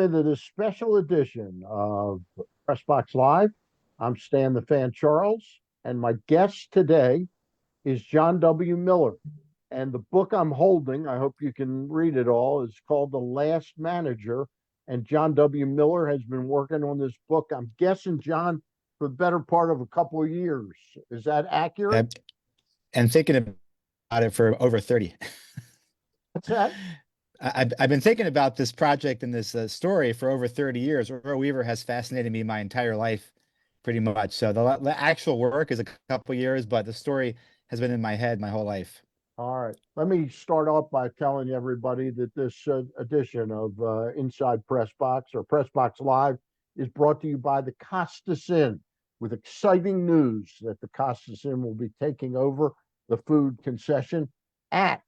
Into this special edition of Pressbox Live. I'm Stan the Fan Charles, and my guest today is John W. Miller. And the book I'm holding, I hope you can read it all, is called The Last Manager. And John W. Miller has been working on this book, I'm guessing, John, for the better part of a couple of years. Is that accurate? Uh, and thinking about it for over 30. What's that? I've been thinking about this project and this story for over 30 years. Earl Weaver has fascinated me my entire life, pretty much. So the actual work is a couple years, but the story has been in my head my whole life. All right. Let me start off by telling everybody that this edition of Inside Press Box or Press Box Live is brought to you by the Costas Inn, with exciting news that the Costas Inn will be taking over the food concession at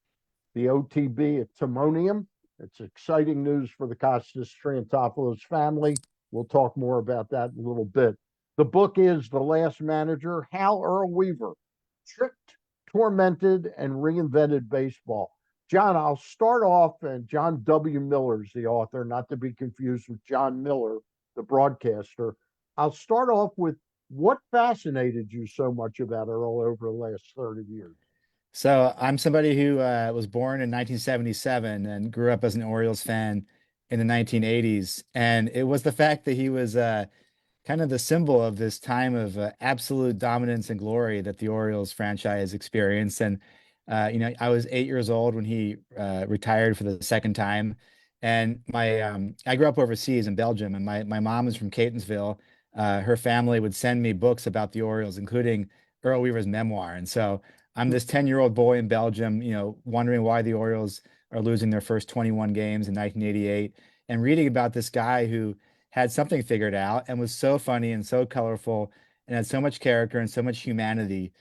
the OTB at Timonium. It's exciting news for the Costas Triantopoulos family. We'll talk more about that in a little bit. The book is The Last Manager: How Earl Weaver Tricked, Tormented, and Reinvented Baseball. John, I'll start off, and John W. Miller's the author, not to be confused with John Miller, the broadcaster. I'll start off with what fascinated you so much about Earl over the last 30 years? So I'm somebody who was born in 1977 and grew up as an Orioles fan in the 1980s. And it was the fact that he was kind of the symbol of this time of absolute dominance and glory that the Orioles franchise experienced. And I was 8 years old when he retired for the second time. And my I grew up overseas in Belgium, and my mom is from Catonsville. Her family would send me books about the Orioles, including Earl Weaver's memoir. And so I'm this 10-year-old boy in Belgium, wondering why the Orioles are losing their first 21 games in 1988, and reading about this guy who had something figured out and was so funny and so colorful and had so much character and so much humanity.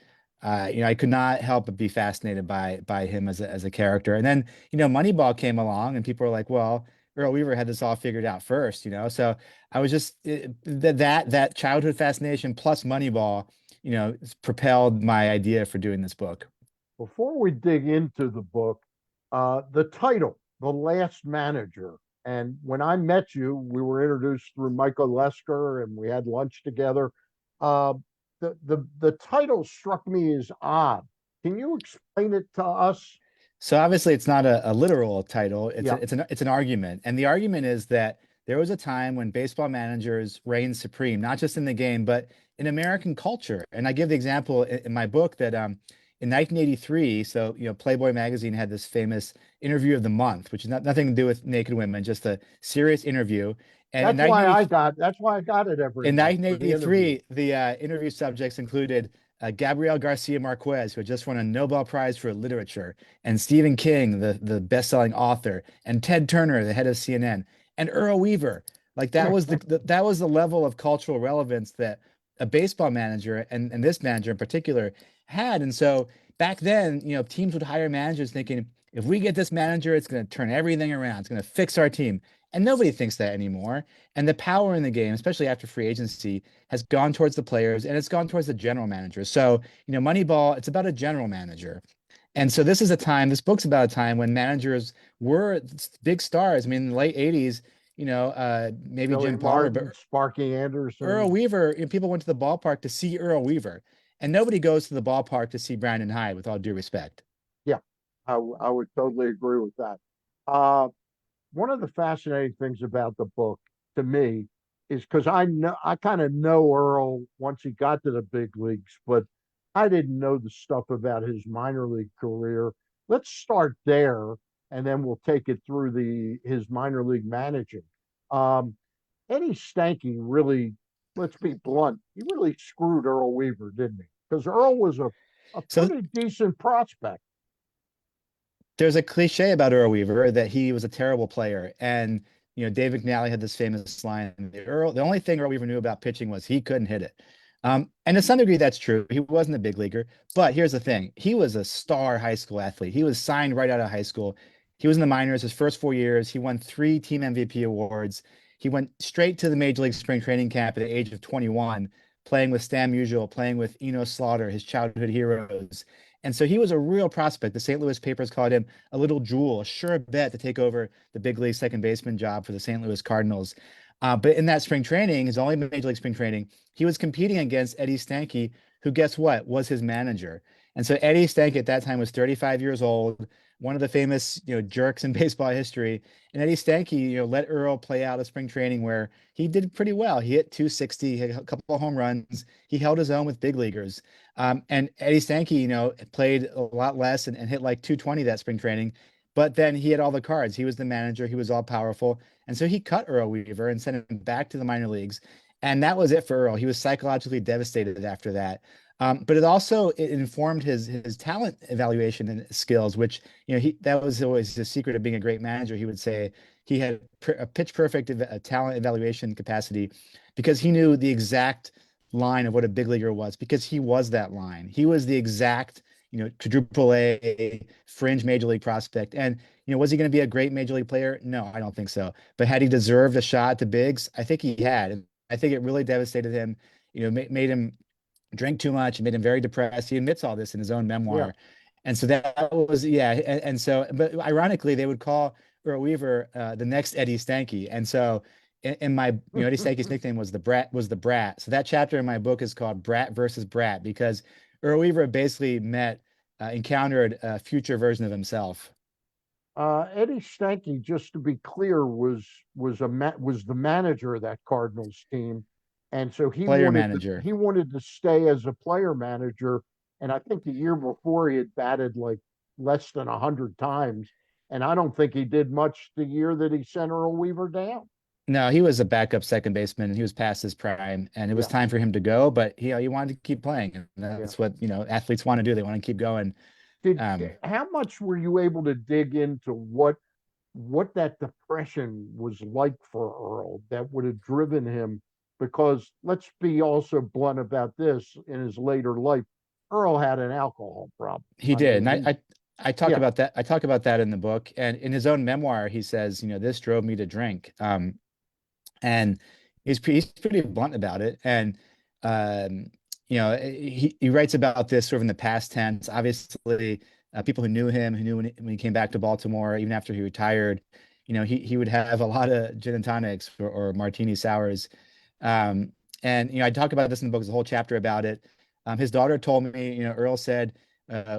I could not help but be fascinated by him as a character. And then, Moneyball came along, and people were like, "Well, Earl Weaver had this all figured out first." So I was just that childhood fascination plus Moneyball, propelled my idea for doing this book. Before we dig into the book, the title, The Last Manager. And when I met you, we were introduced through Michael Lesker and we had lunch together. Uh, the title struck me as odd. Can you explain it to us? So obviously it's not a literal title. It's Yeah, it's an argument. And the argument is that there was a time when baseball managers reigned supreme, not just in the game, but in American culture. And I give the example in my book that in 1983, so Playboy magazine had this famous interview of the month, which is nothing to do with naked women, just a serious interview. And in 1983, that's why I got it every in month for the interview. 1983, the interview subjects included Gabriel Garcia Marquez, who had just won a Nobel Prize for Literature, and Stephen King, the best-selling author, and Ted Turner, the head of CNN, and Earl Weaver. Like that was that was the level of cultural relevance that a baseball manager and this manager in particular had. And so back then, teams would hire managers thinking, if we get this manager, it's going to turn everything around. It's going to fix our team. And nobody thinks that anymore. And the power in the game, especially after free agency, has gone towards the players and it's gone towards the general manager. So, Moneyball, it's about a general manager. And so this book's about a time when managers were big stars. I mean, in the late 80s, maybe Billy Jim Palmer, but Martin, Sparky Earl Anderson. Weaver, people went to the ballpark to see Earl Weaver. And nobody goes to the ballpark to see Brandon Hyde, with all due respect. Yeah, I would totally agree with that. Uh, One of the fascinating things about the book to me is because I kind of know Earl once he got to the big leagues, but I didn't know the stuff about his minor league career. Let's start there, and then we'll take it through the his minor league managing. Um, Eddie Stanky really, let's be blunt, he really screwed Earl Weaver, didn't he? Because Earl was a So pretty decent prospect. there's a cliche about Earl Weaver that he was a terrible player. And, Dave McNally had this famous line, the only thing Earl Weaver knew about pitching was he couldn't hit it. And to some degree, that's true. He wasn't a big leaguer, but here's the thing. He was a star high school athlete. He was signed right out of high school. He was in the minors his first 4 years. He won 3 team MVP awards. He went straight to the Major League spring training camp at the age of 21, playing with Stan Musial, playing with Slaughter, his childhood heroes. And so he was a real prospect. The St. Louis papers called him a little jewel, a sure bet to take over the big league second baseman job for the St. Louis Cardinals. But in that spring training, his only major league spring training, he was competing against Eddie Stanky, who, guess what, was his manager. And so Eddie Stanky at that time was 35 years old, one of the famous, jerks in baseball history. And Eddie Stanky, let Earl play out a spring training where he did pretty well. He hit 260, he hit a couple of home runs. He held his own with big leaguers. And Eddie Stanky, played a lot less and hit like 220 that spring training. But then he had all the cards. He was the manager. He was all powerful. And so he cut Earl Weaver and sent him back to the minor leagues. And that was it for Earl. He was psychologically devastated after that. But it informed his talent evaluation and skills, which that was always the secret of being a great manager. He would say he had a pitch perfect talent evaluation capacity because he knew the exact line of what a big leaguer was because he was that line. He was the exact quadruple A fringe major league prospect. And was he going to be a great major league player? No, I don't think so. But had he deserved a shot at the bigs? I think he had. And I think it really devastated him. Made him drank too much, made him very depressed. He admits all this in his own Yeah. memoir. And so that was, yeah. And so, but ironically, they would call Earl Weaver the next Eddie Stanky. And so in my, Eddie Stanky's nickname was the brat. So that chapter in my book is called Brat versus Brat because Earl Weaver basically encountered a future version of himself. Eddie Stanky, just to be clear, was the manager of that Cardinals team, and so Player manager. he wanted to stay as a player manager. And I think the year before he had batted like less than 100 times, and I don't think he did much the year that he sent Earl Weaver down. No, he was a backup second baseman and he was past his prime and it was Yeah, time for him to go, but he wanted to keep playing. And yeah. that's what, athletes want to do. They want to keep going. Did Um, how much were you able to dig into what that depression was like for Earl that would have driven him? Because let's be also blunt about this, in his later life, Earl had an alcohol problem. he I did. mean, And I talk yeah, about that. I talk about that in the book and in his own memoir, he says, this drove me to drink. And he's pretty blunt about it. And um, he writes about this sort of in the past tense. Obviously, people who knew him, who knew when he came back to Baltimore, even after he retired, he would have a lot of gin and tonics or martini sours. Um, and I talk about this in the book. There's a whole chapter about it. His daughter told me, Earl said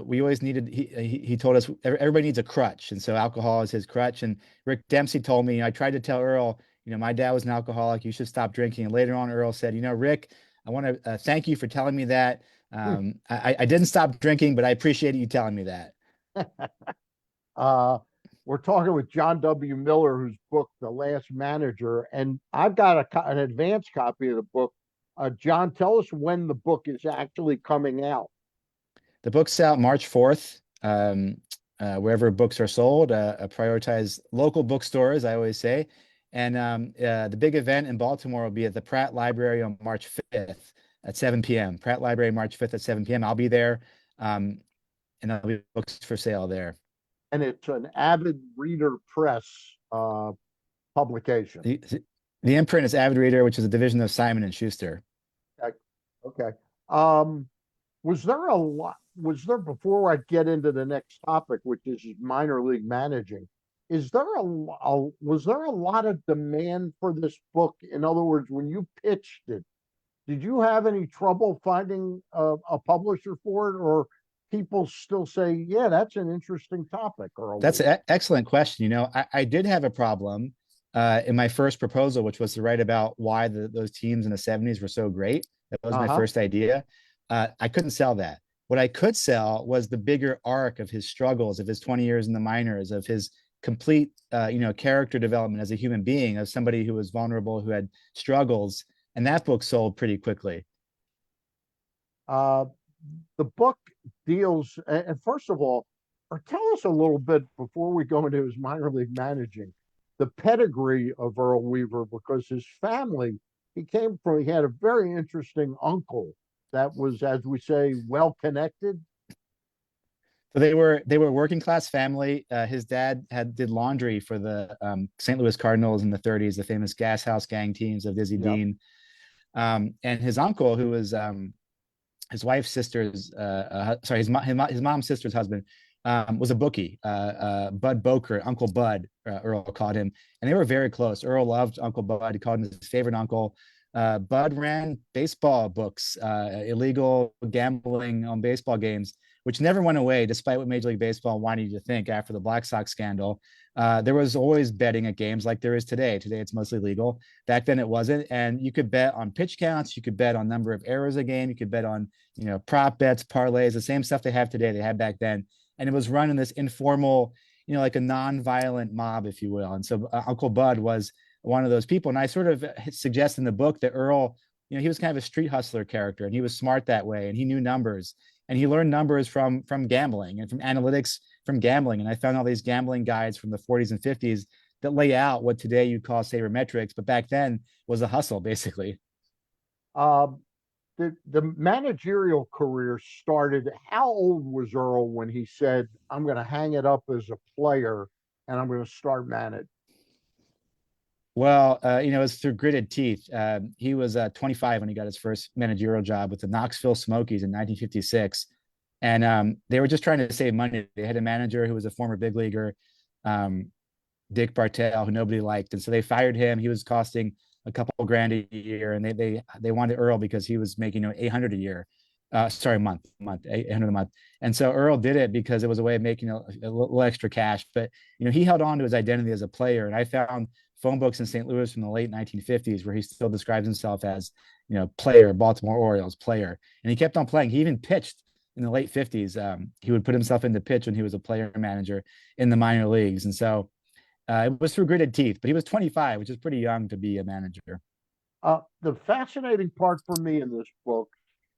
we always needed. He told us everybody needs a crutch, and so alcohol is his crutch. And Rick Dempsey told me, I tried to tell Earl, my dad was an alcoholic. You should stop drinking. And later on, Earl said, Rick, I want to thank you for telling me that. I didn't stop drinking, but I appreciate you telling me that. uh, we're talking with John W. Miller, whose book, The Last Manager, and I've got an advanced copy of the book. John, tell us when the book is actually coming out. The book's out March 4th. Wherever books are sold, prioritize local bookstores, I always say. And the big event in Baltimore will be at the Pratt Library on March 5th at 7 p.m. Pratt Library, March 5th at 7 p.m. I'll be there. And there'll be books for sale there. And it's an Avid Reader Press publication. The imprint is Avid Reader, which is a division of Simon and Schuster. Okay. Okay. Was there a lot? Was there, before I get into the next topic, which is minor league managing, is there was there a lot of demand for this book? In other words, when you pitched it, did you have any trouble finding a publisher for it, or people still say, "Yeah, that's an interesting topic"? Earl That's Weaver? an excellent question. I did have a problem in my first proposal, which was to write about why those teams in the 70s were so great. That was my Uh-huh. first idea. I couldn't sell that. What I could sell was the bigger arc of his struggles, of his 20 years in the minors, of his complete, character development as a human being, of somebody who was vulnerable, who had struggles. And that book sold pretty quickly. Uh, the book deals, and first of all, or tell us a little bit before we go into his minor league managing, the pedigree of Earl Weaver, because his family, he had a very interesting uncle that was, as we say, well connected. So they were a working class family. His dad did laundry for the St. Louis Cardinals in the 30s, the famous Gas House Gang teams of Dizzy Yep. Dean. And his uncle, who was his wife's sister's sorry his mom's sister's husband was a bookie. Bud Boker, Uncle Bud, Earl called him, and they were very close. Earl loved Uncle Bud. He called him his favorite uncle. Bud ran baseball books, illegal gambling on baseball games, which never went away, despite what Major League Baseball wanted you to think after the Black Sox scandal. There was always betting at games like there is today. Today, it's mostly legal. Back then, it wasn't. And you could bet on pitch counts. You could bet on number of errors a game. You could bet on, prop bets, parlays, the same stuff they have today, they had back then. And it was run in this informal, like a non-violent mob, if you will. And so Uncle Bud was one of those people. And I sort of suggest in the book that Earl, he was kind of a street hustler character, and he was smart that way, and he knew numbers, and he learned numbers from gambling and from analytics from gambling. And I found all these gambling guides from the 40s and 50s that lay out what today you call sabermetrics, but back then was a hustle, basically. Uh, the managerial career started. How old was Earl when he said, "I'm going to hang it up as a player and I'm going to start managing"? Well, it was through gritted teeth. He was 25 when he got his first managerial job with the Knoxville Smokies in 1956. And they were just trying to save money. They had a manager who was a former big leaguer, um, Dick Bartell, who nobody liked. And so they fired him. He was costing a couple grand a year. And they wanted Earl because he was making 800 a year. Sorry, a month, 800 a month. And so Earl did it because it was a way of making a little extra cash. But, he held on to his identity as a player. And I found phone books in St. Louis from the late 1950s where he still describes himself as, player, Baltimore Orioles player. And he kept on playing. He even pitched in the late 50s. He would put himself into pitch when he was a player manager in the minor leagues. And so it was through gritted teeth, but he was 25, which is pretty young to be a manager. The fascinating part for me in this book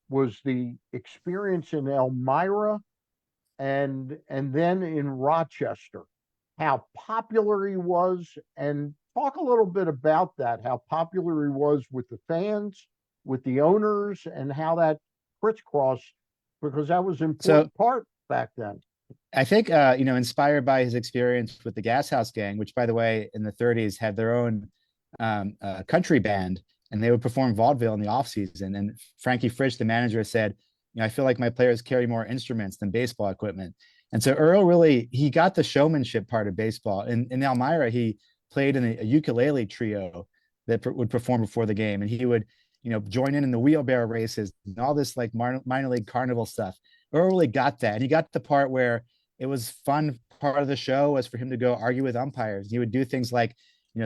was the experience in Elmira and then in Rochester, how popular he was, and talk a little bit about that, how popular he was with the fans, with the owners, and how that crisscrossed, because that was an So important part back then. I think, inspired by his experience with the Gas House Gang, which, by the way, in the 30s had their own country band, and they would perform vaudeville in the off season. And Frankie Frisch, the manager, said, I feel like my players carry more instruments than baseball equipment. And so Earl really, he got the showmanship part of baseball. In Elmira, he played in a ukulele trio that would perform before the game, and he would, join in the wheelbarrow races and all this like minor league carnival stuff. Earl really got that, and he got the part where it was fun. Part of the show was for him to go argue with umpires. He would do things like,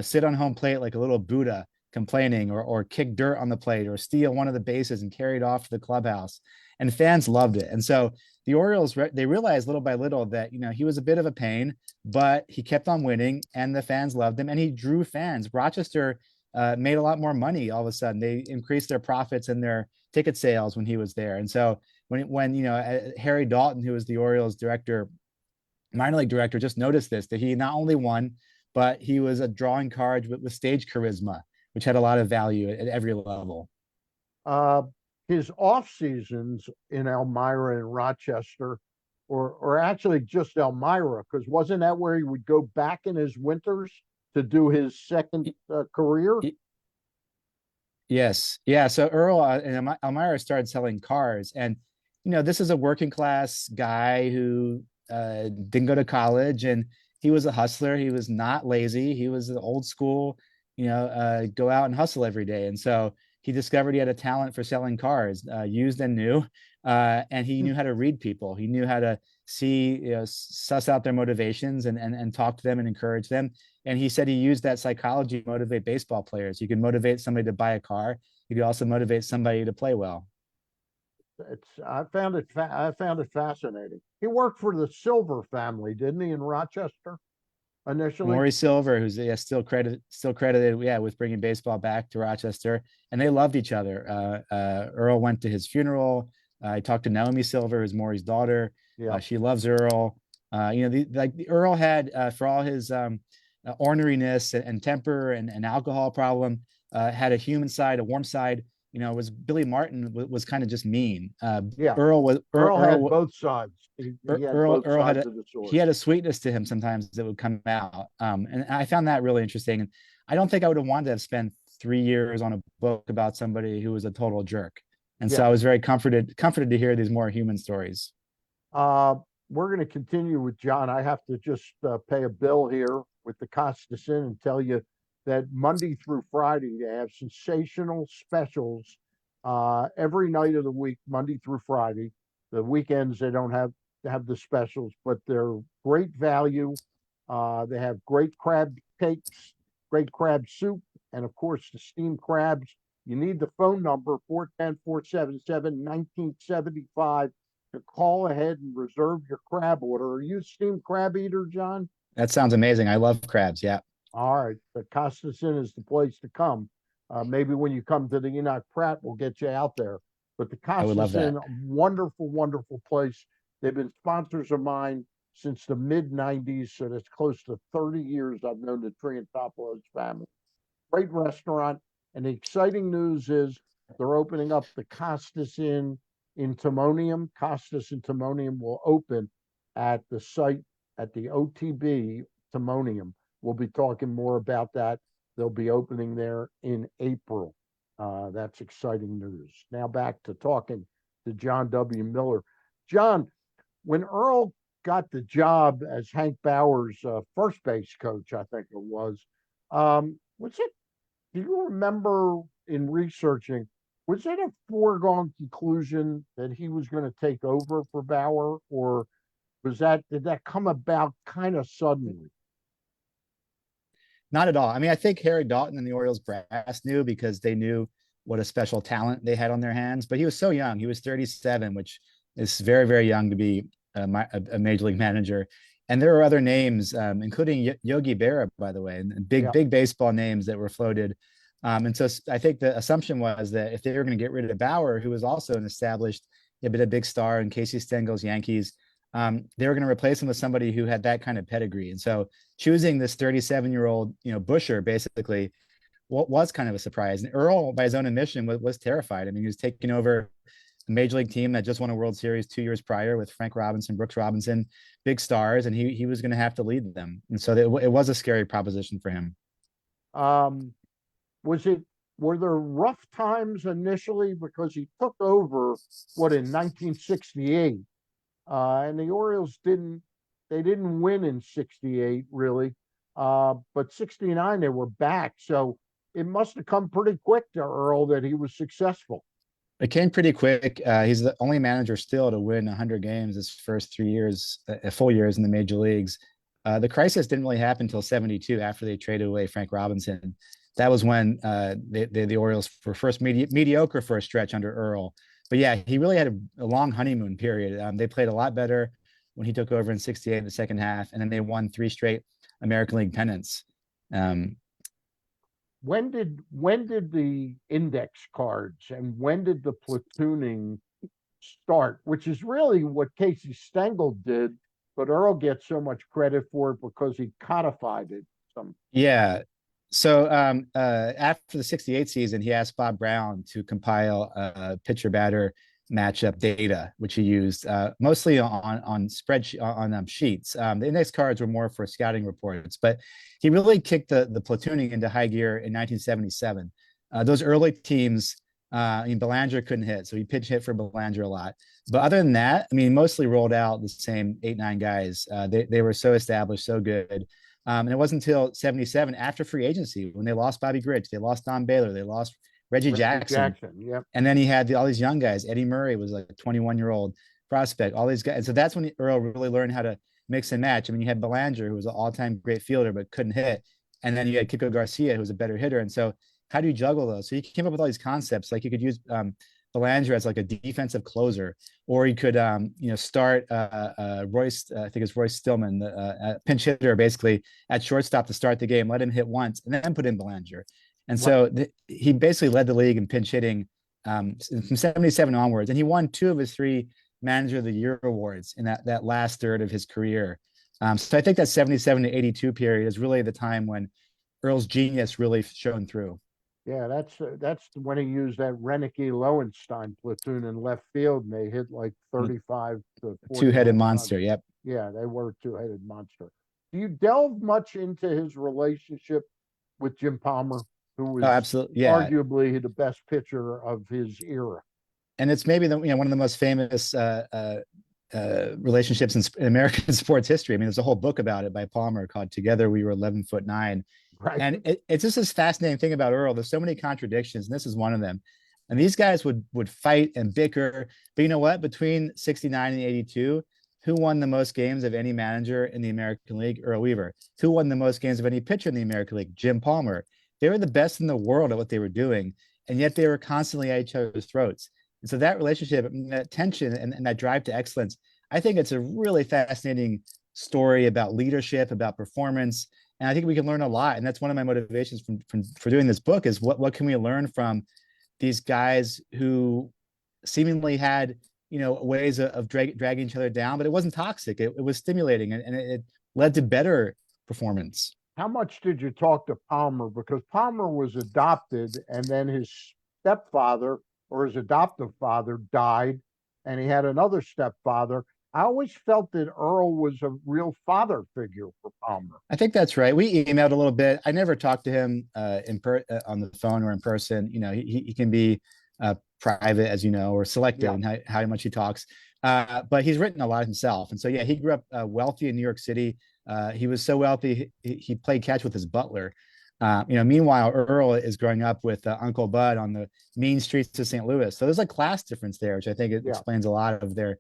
sit on home plate like a little Buddha complaining, or kick dirt on the plate, or steal one of the bases and carry it off to the clubhouse. And fans loved it. And so the Orioles, they realized little by little that, he was a bit of a pain, but he kept on winning and the fans loved him, and he drew fans. Rochester made a lot more money all of a sudden. They increased their profits and their ticket sales when he was there. And so when Harry Dalton, who was the Orioles director, minor league director, just noticed this, that he not only won, but he was a drawing card with stage charisma, which had a lot of value at every level. Uh, his off seasons in Elmira and Rochester, or actually just Elmira, because wasn't that where he would go back in his winters to do his second career? Yes. Yeah. So Earl and Elmira started selling cars. And, this is a working class guy who didn't go to college, and he was a hustler. He was not lazy. He was the old school, go out and hustle every day. And so he discovered he had a talent for selling cars, used and new. And he knew how to read people. He knew how to see, suss out their motivations and talk to them and encourage them. And he said he used that psychology to motivate baseball players. You can motivate somebody to buy a car. You can also motivate somebody to play well. I found it fascinating. He worked for the Silver family, didn't he, in Rochester initially? Maury Silver, who's still credited, yeah, with bringing baseball back to Rochester, and they loved each other. Earl went to his funeral. I talked to Naomi Silver, who's Maury's daughter. Yeah. She loves Earl. Earl had, for all his orneriness and temper and alcohol problem, had a human side, a warm side. Was Billy Martin was kind of just mean. Yeah. Earl had both sides. He had both Earl sides of the sword. He had a sweetness to him sometimes that would come out. And I found that really interesting. And I don't think I would have wanted to have spent 3 years on a book about somebody who was a total jerk. And so Yeah. I was very comforted to hear these more human stories. Uh, we're going to continue with John. I have to just pay a bill here with the Costas Inn and tell you that Monday through Friday they have sensational specials every night of the week, Monday through Friday. The weekends they don't have the specials, but they're great value. They have great crab cakes, great crab soup, and of course the steamed crabs. You need the phone number 410-477-1975 to call ahead and reserve your crab order. Are you a steamed crab eater, John? That sounds amazing. I love crabs. Yeah, All right, the Costas Inn is the place to come. Maybe when you come to the Enoch Pratt, we'll get you out there. But the I would love Costas Inn, that. wonderful, wonderful place. They've been sponsors of mine since the mid 90s, so that's close to 30 years I've known the Triantopoulos family. Great restaurant. And the exciting news is they're opening up the Costas in Timonium. Costas in Timonium will open at the site at the OTB Timonium. We'll be talking more about that. They'll be opening there in April. That's exciting news. Now back to talking to John W. Miller. John, when Earl got the job as Hank Bauer's first base coach, I think it was it do you remember in researching, was it a foregone conclusion that he was going to take over for Bauer, or did that come about kind of suddenly? Not at all. I mean, I think Harry Dalton and the Orioles brass knew because they knew what a special talent they had on their hands. But he was so young. He was 37, which is very, very young to be a major league manager. And there were other names, including Yogi Berra, by the way, and big, Yeah, big baseball names that were floated. And so I think the assumption was that if they were going to get rid of Bauer, who was also an established, a bit a big star in Casey Stengel's Yankees, they were going to replace him with somebody who had that kind of pedigree. And so choosing this 37-year-old, Busher basically was kind of a surprise. And Earl, by his own admission, was terrified. I mean, he was taking over a major league team that just won a World Series 2 years prior with Frank Robinson, Brooks Robinson, big stars, and he was going to have to lead them. And so it was a scary proposition for him. um, was it? Were there rough times initially because he took over what in 1968, and the Orioles didn't win in 68 really, but 69 they were back, so it must have come pretty quick to Earl that he was successful. It came pretty quick. He's the only manager still to win 100 games his first 3 years, full years in the major leagues. The crisis didn't really happen until 72 after they traded away Frank Robinson. That was when the Orioles were first mediocre for a stretch under Earl. But yeah, he really had a long honeymoon period. They played a lot better when he took over in 68 in the second half, and then they won 3 straight American League pennants. Um, When did the index cards and when did the platooning start? Which is really what Casey Stengel did, but Earl gets so much credit for it because he codified it. Some Yeah. So after the 68 season, he asked Bob Brown to compile pitcher batter matchup data, which he used mostly on spreadsheet on sheets. The index cards were more for scouting reports, but he really kicked the platooning into high gear in 1977. Those early teams, I mean, Belanger couldn't hit, so he pitch hit for Belanger a lot. But other than that, I mean, mostly rolled out the same 8, 9 guys. They were so established, so good. And it wasn't until 77 after free agency when they lost Bobby Grich, they lost Don Baylor, they lost Reggie Reggie Jackson. Jackson. Yep. And then he had all these young guys. Eddie Murray was like a 21-year-old prospect, all these guys. And so that's when Earl really learned how to mix and match. I mean, you had Belanger, who was an all-time great fielder, but couldn't hit. And then you had Kiko Garcia, who was a better hitter. And so how do you juggle those? So he came up with all these concepts. Like you could use Belanger as like a defensive closer, or he could start Royce, I think it's Royce Stillman, the pinch hitter, basically at shortstop to start the game, let him hit once, and then put in Belanger. And Right. so he basically led the league in pinch hitting from 77 onwards, and he won 2 of his 3 Manager of the Year awards in that last third of his career. So I think that 77 to 82 period is really the time when Earl's genius really shone through. Yeah, that's when he used that Renicky Lowenstein platoon in left field, and they hit like 35 to 40 Two-headed home runs. monster. Yep. Yeah, they were a two-headed monster. Do you delve much into his relationship with Jim Palmer, who Oh, was absolutely. Yeah. arguably the best pitcher of his era? and it's maybe one of the most famous relationships in American sports history. I mean, there's a whole book about it by Palmer called "Together We Were 11'9", Right. and it's just this fascinating thing about Earl. There's so many contradictions, and this is one of them. And these guys would fight and bicker, but you know what? Between '69 and '82, who won the most games of any manager in the American League? Earl Weaver. Who won the most games of any pitcher in the American League? Jim Palmer. They were the best in the world at what they were doing, and yet they were constantly at each other's throats. And so that relationship, that tension, and that drive to excellence, I think it's a really fascinating story about leadership, about performance, and I think we can learn a lot. And that's one of my motivations for doing this book is what can we learn from these guys who seemingly had ways of dragging each other down, but it wasn't toxic. It was stimulating, and it led to better performance. How much did you talk to Palmer? Because Palmer was adopted, and then his stepfather or his adoptive father died, and he had another stepfather. I always felt that Earl was a real father figure for Palmer. I think that's right. We emailed a little bit. I never talked to him on the phone or in person. He can be private, as you know, or selective Yeah. in how much he talks. But he's written a lot himself, and so yeah, he grew up wealthy in New York City. He was so wealthy he played catch with his butler. Meanwhile, Earl is growing up with Uncle Bud on the mean streets of St. Louis. So there's a class difference there, which I think it Yeah. explains a lot of their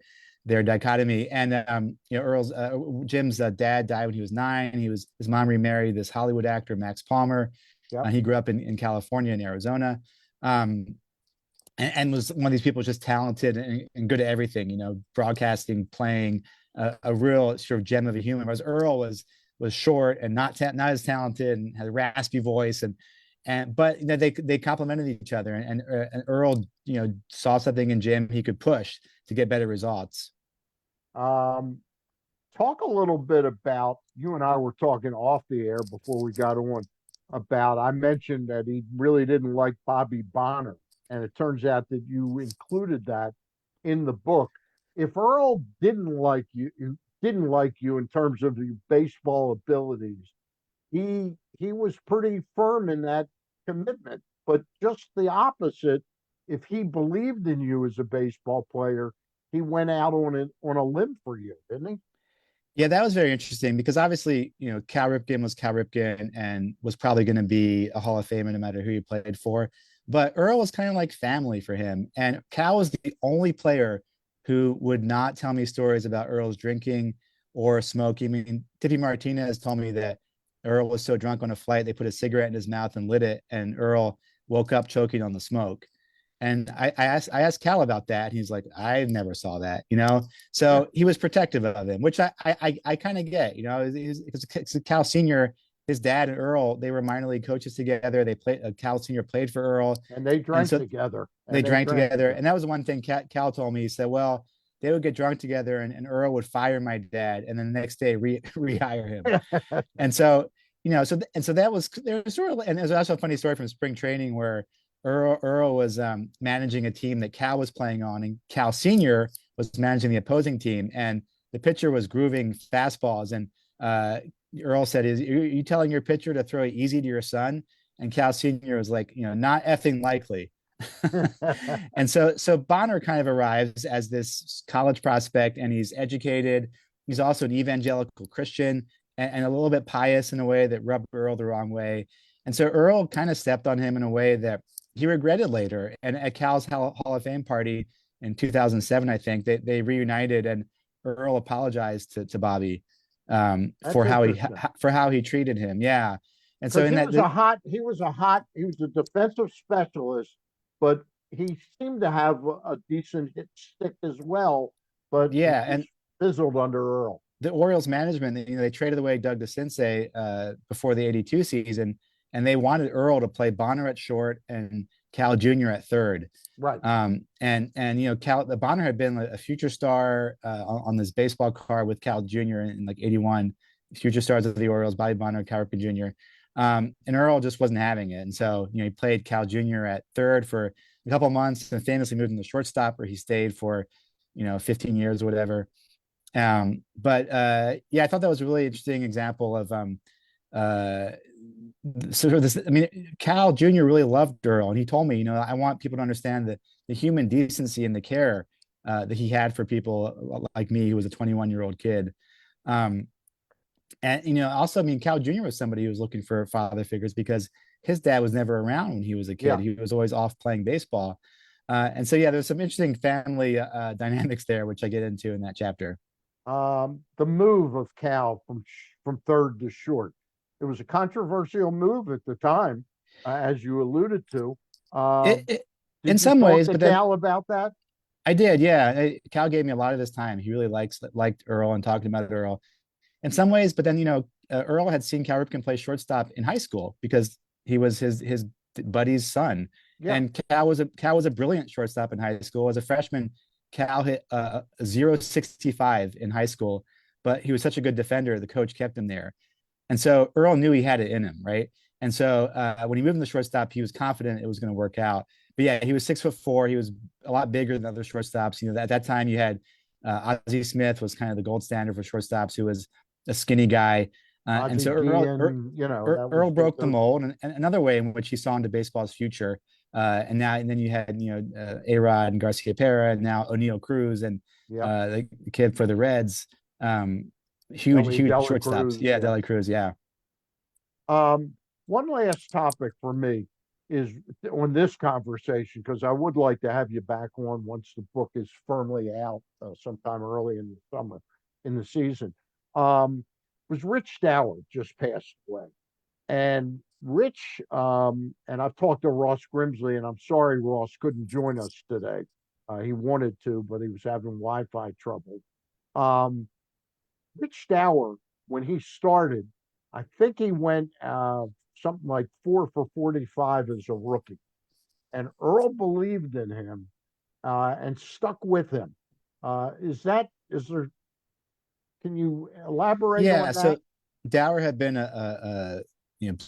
dichotomy. And Earl's Jim's dad died when he was 9. His mom remarried this Hollywood actor Max Palmer. Yeah. He grew up in California and Arizona, and was one of these people just talented and good at everything. Broadcasting, playing, a real sort of gem of a human. Whereas Earl was short and not as talented and had a raspy voice, but they complemented each other, and Earl saw something in Jim he could push to get better results. Um, Talk a little bit about, you and I were talking off the air before we got on about, I mentioned that he really didn't like Bobby Bonner, and it turns out that you included that in the book. If Earl didn't like you in terms of your baseball abilities, he was pretty firm in that commitment. But just the opposite, if he believed in you as a baseball player, he went out on a limb for you, didn't he? Yeah, that was very interesting because obviously, Cal Ripken was Cal Ripken and was probably going to be a Hall of Famer no matter who he played for. But Earl was kind of like family for him. And Cal was the only player who would not tell me stories about Earl's drinking or smoking. I mean, Tippy Martinez told me that Earl was so drunk on a flight, they put a cigarette in his mouth and lit it, and Earl woke up choking on the smoke. And I asked Cal about that. And he's like, I never saw that. Yeah. So he was protective of him, which I kind of get. Because Cal Senior, his dad and Earl, they were minor league coaches together. They played. Cal Senior played for Earl, And they and drank so together. they And they drank drank together. together. And that was one thing Cal told me. He said, "Well, they would get drunk together, and Earl would fire my dad, and then the next day rehire him." And so so that was there was sort of, and there's also a funny story from spring training where Earl was managing a team that Cal was playing on, and Cal Senior was managing the opposing team, and the pitcher was grooving fastballs, and Earl said, "Is you telling your pitcher to throw it easy to your son?" And Cal Senior was like, not effing likely. And so Bonner kind of arrives as this college prospect, and he's educated. He's also an evangelical Christian and a little bit pious in a way that rubbed Earl the wrong way. And so Earl kind of stepped on him in a way that he regretted later. And at Cal's Hall of Fame party in 2007, I think they reunited, and Earl apologized to Bobby That's interesting. for how he treated him. Yeah. And so Because in that, he was a defensive specialist, but he seemed to have a decent hit stick as well, but he yeah, just and fizzled under Earl. the Orioles management, they traded away Doug DeCinces before the '82 season, and they wanted Earl to play Bonner at short and Cal Jr. at third. Right. And the Bonner had been a future star on this baseball card with Cal Jr. in like '81, future stars of the Orioles, Bobby Bonner, Cal Ripken Jr. And Earl just wasn't having it, and so he played Cal Jr. at third for a couple of months, and famously moved him to shortstop, where he stayed for 15 years or whatever. But yeah, I thought that was a really interesting example of uh, sort of this, I mean, Cal Jr. really loved Earl, and he told me, I want people to understand the human decency and the care that he had for people like me, who was a 21-year-old kid. Um, and also, I mean, Cal Jr. was somebody who was looking for father figures because his dad was never around when he was a kid. Yeah. He was always off playing baseball. And so, yeah, there's some interesting family dynamics there, which I get into in that chapter. The move of Cal from third to short. It was a controversial move at the time, as you alluded to. Uh, It, it, in did you some talk ways, to but then Cal about that? I did, yeah. Cal gave me a lot of his time. He really liked Earl and talked about Earl in some ways. But then Earl had seen Cal Ripken play shortstop in high school because he was his buddy's son, Yeah. and Cal was a brilliant shortstop in high school. As a freshman, Cal hit 0.65 in high school, but he was such a good defender. The coach kept him there. And so Earl knew he had it in him, right? And so when he moved in the shortstop, he was confident it was going to work out. But yeah, he was 6'4". He was a lot bigger than other shortstops. At that time, you had Ozzie Smith was kind of the gold standard for shortstops, who was a skinny guy. And Ozzie so Guillen, that was Earl broke the those. mold, and another way in which he saw into baseball's future. And then you had A Rod and Garcia Pera, and now O'Neill Cruz and Yeah. the kid for the Reds. Huge Deli shortstops. Cruz. Yeah, Yeah. Deli Cruz. Yeah. Um, One last topic for me is on this conversation, because I would like to have you back on once the book is firmly out sometime early in the summer, in the season. Was Rich Dower just passed away. And Rich, and I've talked to Ross Grimsley, and I'm sorry Ross couldn't join us today. He wanted to, but he was having Wi-Fi trouble. Um, Rich Dower, when he started, I think he went something like 4 for 45 as a rookie. And Earl believed in him and stuck with him. Is there, can you elaborate Yeah, on that? so Dower had been a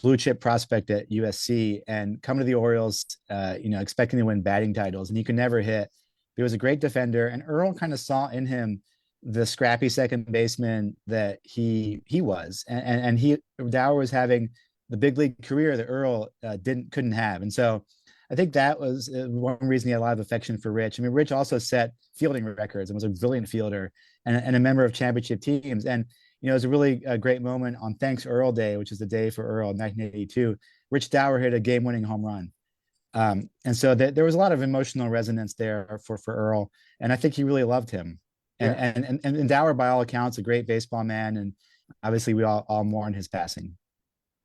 blue chip prospect at USC and come to the Orioles, expecting to win batting titles, and he could never hit. He was a great defender, and Earl kind of saw in him the scrappy second baseman that he was, and he Dower was having the big league career that Earl couldn't have, and so I think that was one reason he had a lot of affection for Rich. I mean, Rich also set fielding records and was a brilliant fielder and a member of championship teams. And it was a really great moment on Thanks Earl Day, which is the day for Earl in 1982. Rich Dower hit a game-winning home run. And so there was a lot of emotional resonance there for Earl, and I think he really loved him. Yeah. And Dower, by all accounts, a great baseball man, and obviously we all mourn his passing.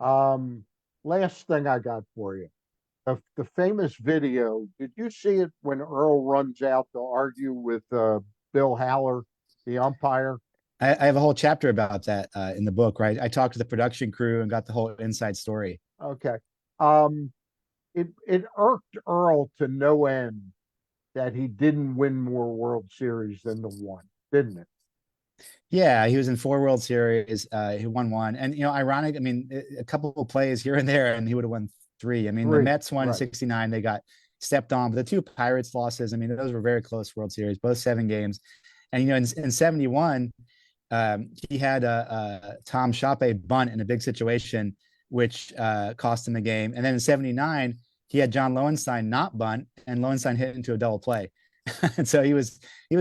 Um, Last thing I got for you. The famous video, did you see it when Earl runs out to argue with Bill Haller, the umpire? I have a whole chapter about that in the book, right? I talked to the production crew and got the whole inside story. Okay. Um, it irked Earl to no end that he didn't win more World Series than the one, didn't it? Yeah, he was in 4 World Series. He won one, and ironic. I mean, a couple of plays here and there, and he would have won three. I mean, the Three, Mets won in right. '69; they got stepped on. But the two Pirates losses, I mean, those were very close World Series, both 7 games. And in '71, he had a Tom Shoppe bunt in a big situation, which cost him the game. And then in '79, he had John Lowenstein not bunt, and Lowenstein hit into a double play. And so he was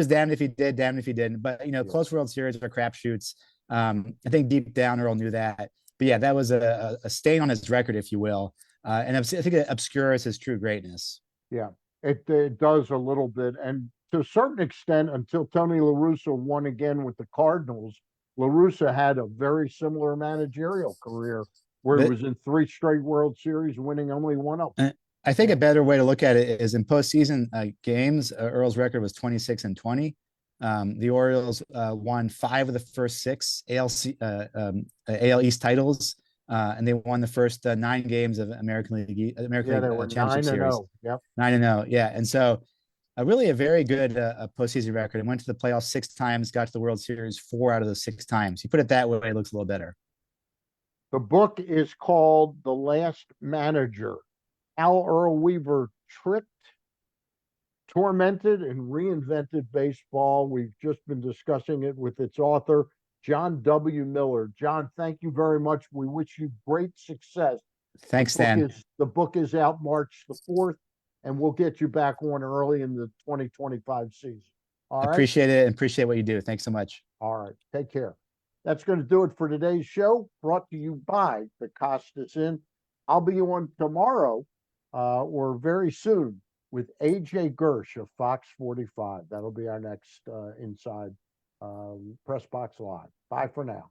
damned if he did, damned if he didn't. But Yeah. close World Series are crapshoots. I think deep down Earl knew that. But yeah, that was a stain on his record, if you will. And I think it obscures his true greatness. Yeah, it does a little bit, and to a certain extent, until Tony La Russa won again with the Cardinals, La Russa had a very similar managerial career where he But was in three straight World Series, winning only one of them. I think Yeah, a better way to look at it is in postseason games. Earl's record was 26-20. The Orioles won 5 of the first 6 AL East titles, and they won the first 9 games of American yeah, League they were Championship nine and Series, zero. Yep. 9-0. Yeah, and so really a very good postseason record. And went to the playoffs 6 times, got to the World Series 4 out of those 6 times. You put it that way, it looks a little better. The book is called The Last Manager. How Earl Weaver tricked, tormented, and reinvented baseball. We've just been discussing it with its author, John W. Miller. John, thank you very much. We wish you great success Thanks, Stan. The book is out March the 4th, and we'll get you back on early in the 2025 season. All right. Appreciate it and appreciate what you do. Thanks so much. All right. Take care. That's going to do it for today's show, brought to you by the Costas Inn. I'll be on tomorrow or very soon with AJ Gersh of Fox 45. That'll be our next Inside Press Box Live. Bye for now.